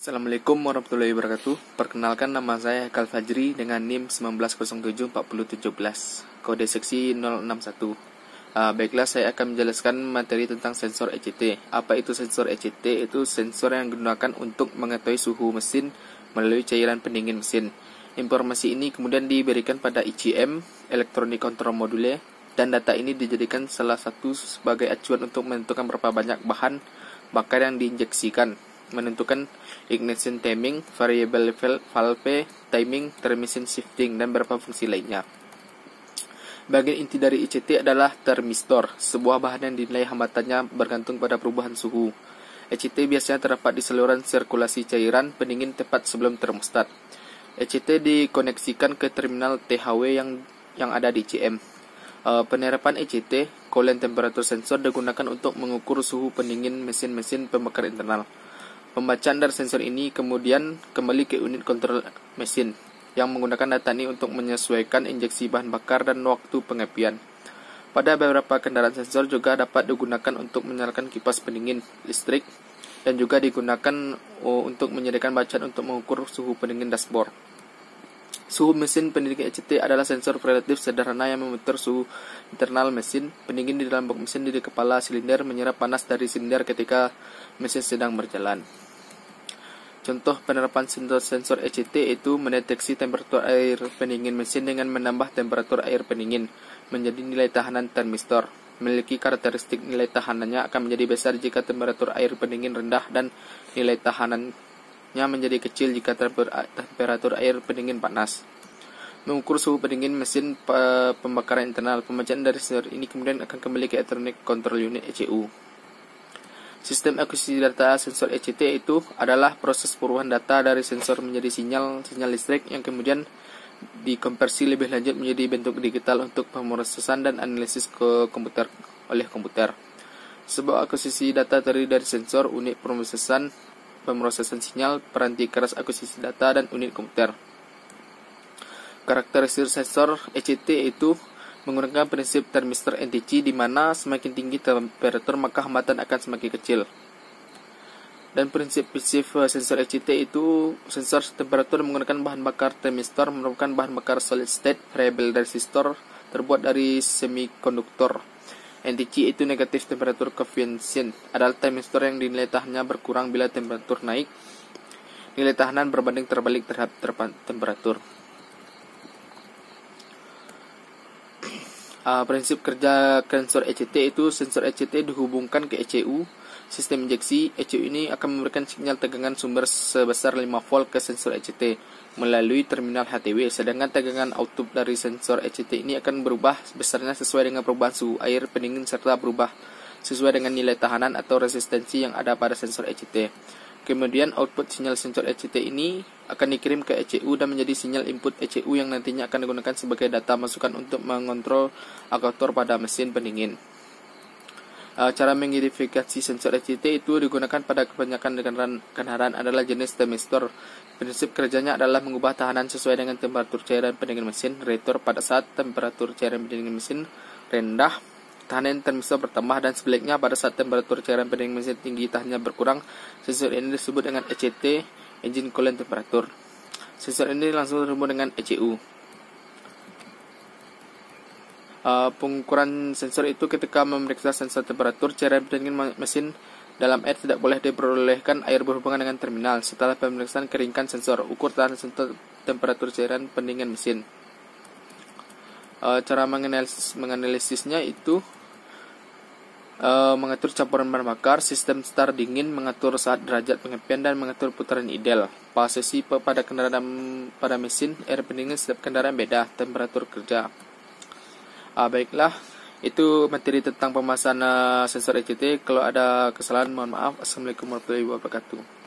Assalamualaikum warahmatullahi wabarakatuh. Perkenalkan, nama saya Haikal Fajri dengan NIM 19074017, kode seksi 061. Baiklah, saya akan menjelaskan materi tentang sensor ECT. Apa itu sensor ECT? Itu sensor yang digunakan untuk mengetahui suhu mesin melalui cairan pendingin mesin. Informasi ini kemudian diberikan pada ECM, Electronic Control Module, dan data ini dijadikan salah satu sebagai acuan untuk menentukan berapa banyak bahan bakar yang diinjeksikan, menentukan ignition timing, variable valve timing, transmission shifting, dan beberapa fungsi lainnya. Bagian inti dari ECT adalah termistor, sebuah bahan yang dinilai hambatannya bergantung pada perubahan suhu. ECT biasanya terdapat di saluran sirkulasi cairan pendingin tepat sebelum termostat. ECT dikoneksikan ke terminal THW yang ada di ECM. Penerapan ECT, coolant temperature sensor, digunakan untuk mengukur suhu pendingin mesin-mesin pembakar internal. Pembacaan dari sensor ini kemudian kembali ke unit kontrol mesin yang menggunakan data ini untuk menyesuaikan injeksi bahan bakar dan waktu pengapian. Pada beberapa kendaraan sensor juga dapat digunakan untuk menyalakan kipas pendingin listrik dan juga digunakan untuk menyediakan bacaan untuk mengukur suhu pendingin dashboard. Suhu mesin pendingin ECT adalah sensor relatif sederhana yang memonitor suhu internal mesin pendingin di dalam box mesin di kepala silinder, menyerap panas dari silinder ketika mesin sedang berjalan. Contoh penerapan sensor ECT itu mendeteksi temperatur air pendingin mesin dengan menambah temperatur air pendingin menjadi nilai tahanan termistor. Memiliki karakteristik nilai tahanannya akan menjadi besar jika temperatur air pendingin rendah dan nilai tahanannya menjadi kecil jika temperatur air pendingin panas. Mengukur suhu pendingin mesin pembakaran internal. Pembacaan dari sensor ini kemudian akan kembali ke Electronic Control Unit ECU. Sistem akuisisi data sensor ECT itu adalah proses perubahan data dari sensor menjadi sinyal listrik yang kemudian dikonversi lebih lanjut menjadi bentuk digital untuk pemrosesan dan analisis ke komputer oleh komputer. Sebuah akuisisi data terdiri dari sensor, unit pemrosesan sinyal, peranti keras akuisisi data, dan unit komputer. Karakteristik sensor ECT itu menggunakan prinsip termistor NTC, di mana semakin tinggi temperatur maka hambatan akan semakin kecil. Dan prinsip sensor ECT itu sensor temperatur menggunakan bahan bakar termistor merupakan bahan bakar solid state variable resistor terbuat dari semikonduktor. NTC itu negatif temperatur coefficient adalah termistor yang dinilai tahanannya berkurang bila temperatur naik. Nilai tahanan berbanding terbalik terhadap temperatur. Prinsip kerja sensor ECT itu sensor ECT dihubungkan ke ECU sistem injeksi. ECU ini akan memberikan sinyal tegangan sumber sebesar 5 volt ke sensor ECT melalui terminal HTW, sedangkan tegangan output dari sensor ECT ini akan berubah besarnya sesuai dengan perubahan suhu air pendingin serta berubah sesuai dengan nilai tahanan atau resistensi yang ada pada sensor ECT. Kemudian output sinyal sensor ECT ini akan dikirim ke ECU dan menjadi sinyal input ECU yang nantinya akan digunakan sebagai data masukan untuk mengontrol aktuator pada mesin pendingin. Cara mengidentifikasi sensor ECT itu digunakan pada kebanyakan kendaraan adalah jenis termistor. Prinsip kerjanya adalah mengubah tahanan sesuai dengan temperatur cairan pendingin mesin. Reaktor pada saat temperatur cairan pendingin mesin rendah, tahanan termistor bertambah, dan sebaliknya pada saat temperatur cairan pendingin mesin tinggi, tahanannya berkurang. Sensor ini disebut dengan ECT, engine coolant temperature. Sensor ini langsung terhubung dengan ECU. Pengukuran sensor itu ketika memeriksa sensor temperatur cairan pendingin mesin dalam air tidak boleh diperolehkan air berhubungan dengan terminal. Setelah pemeriksaan, keringkan sensor, ukur tahanan sensor temperatur cairan pendingin mesin. Cara menganalisisnya itu mengatur campuran bahan bakar, sistem start dingin, mengatur saat derajat pengapian, dan mengatur putaran ideal. Posisi pada kendaraan pada mesin air pendingin setiap kendaraan beda temperatur kerja. Baiklah, itu materi tentang pembahasan sensor ECT. Kalau ada kesalahan mohon maaf. Assalamualaikum warahmatullahi wabarakatuh.